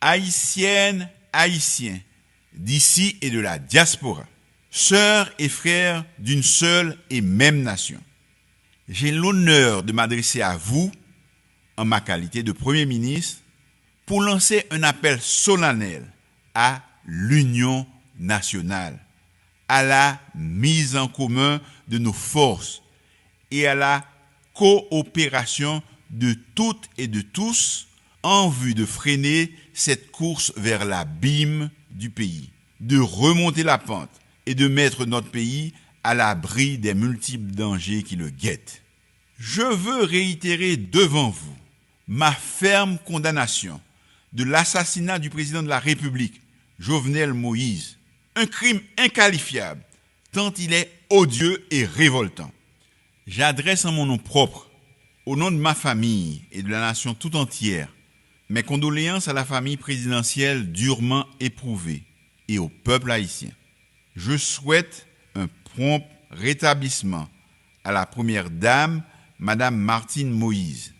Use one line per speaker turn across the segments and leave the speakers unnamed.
Haïtiennes, Haïtiens, d'ici et de la diaspora, sœurs et frères d'une seule et même nation. J'ai l'honneur de m'adresser à vous, en ma qualité de Premier ministre, pour lancer un appel solennel à l'union nationale, à la mise en commun de nos forces et à la coopération de toutes et de tous en vue de freiner cette course vers l'abîme du pays, de remonter la pente et de mettre notre pays à l'abri des multiples dangers qui le guettent. Je veux réitérer devant vous ma ferme condamnation de l'assassinat du président de la République, Jovenel Moïse, un crime inqualifiable, tant il est odieux et révoltant. J'adresse en mon nom propre, au nom de ma famille et de la nation tout entière, mes condoléances à la famille présidentielle durement éprouvée et au peuple haïtien. Je souhaite un prompt rétablissement à la première dame, Madame Martine Moïse.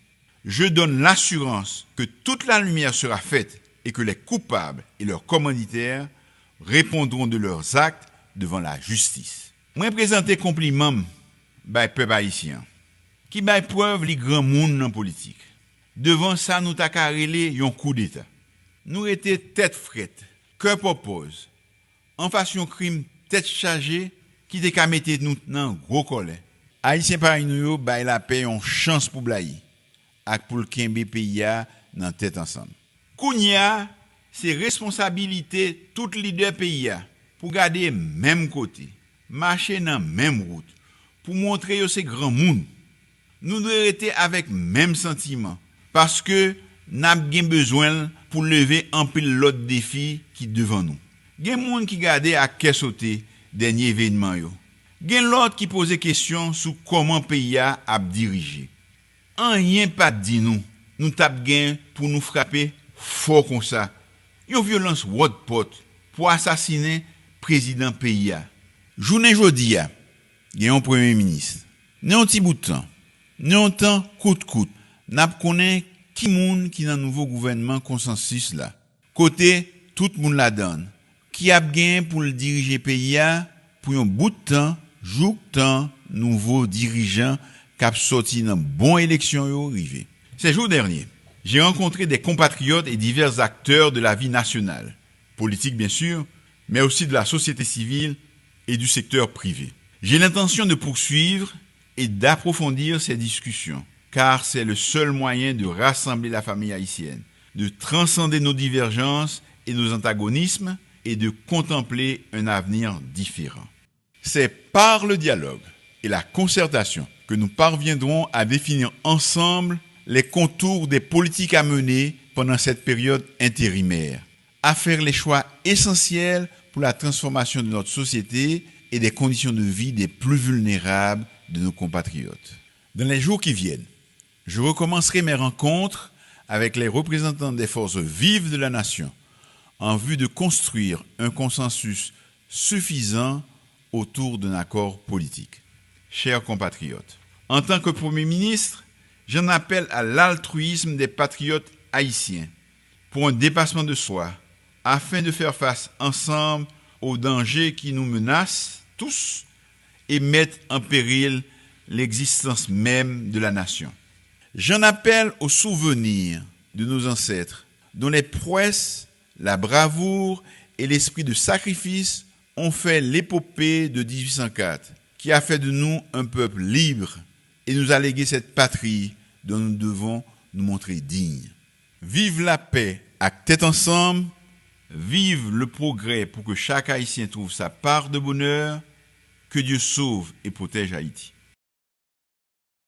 Je donne l'assurance que toute la lumière sera faite et que les coupables et leurs commanditaires répondront de leurs actes devant la justice. Moi présenter compliment bay peuple haïtien qui bay preuve les grands monde dans politique. Devant ça nous t'a carrelé un coup d'état. Nous étions tête frette, cœur propose. En face un crime tête chargée qui te ka mette nous dans gros colère. Haïtien par nous bay la paix une chance pour blaye ak pour kembe pays dans tête ensemble. Kounya c'est responsabilité tout leader pays pour garder même côté, marcher dans même route pour montrer ces grands monde. Nous devons être avec même sentiment parce que n'a gen besoin pour lever un pile l'autre défi qui devant nous. Gen monde qui garde à qu'est sauter dernier événement yo. Gen l'autre qui pose question sur comment pays a dirigé. Rien pas dit nous tape gen pour nous frapper fort comme ça. Une violence wot pot pour assassiner président pays a. Journée jodi a, gen un premier ministre. Nan petit bout de temps, nan temps coûte n'a connaît qui moun qui dans nouveau gouvernement consensus là. Côté tout moun la donne. Qui a gain pour le diriger pays a pour un bout de temps, jouk temps nouveau dirigeant cap sorti dans bon élection yo rivé. Ces jours derniers, j'ai rencontré des compatriotes et divers acteurs de la vie nationale, politique bien sûr, mais aussi de la société civile et du secteur privé. J'ai l'intention de poursuivre et d'approfondir ces discussions, car c'est le seul moyen de rassembler la famille haïtienne, de transcender nos divergences et nos antagonismes et de contempler un avenir différent. C'est par le dialogue et la concertation que nous parviendrons à définir ensemble les contours des politiques à mener pendant cette période intérimaire, à faire les choix essentiels pour la transformation de notre société et des conditions de vie des plus vulnérables de nos compatriotes. Dans les jours qui viennent, je recommencerai mes rencontres avec les représentants des forces vives de la nation en vue de construire un consensus suffisant autour d'un accord politique. Chers compatriotes, en tant que Premier ministre, j'en appelle à l'altruisme des patriotes haïtiens pour un dépassement de soi afin de faire face ensemble aux dangers qui nous menacent tous et mettent en péril l'existence même de la nation. J'en appelle au souvenir de nos ancêtres dont les prouesses, la bravoure et l'esprit de sacrifice ont fait l'épopée de 1804 qui a fait de nous un peuple libre et nous a légué cette patrie dont nous devons nous montrer dignes. Vive la paix à tête ensemble, vive le progrès pour que chaque Haïtien trouve sa part de bonheur, que Dieu sauve et protège Haïti.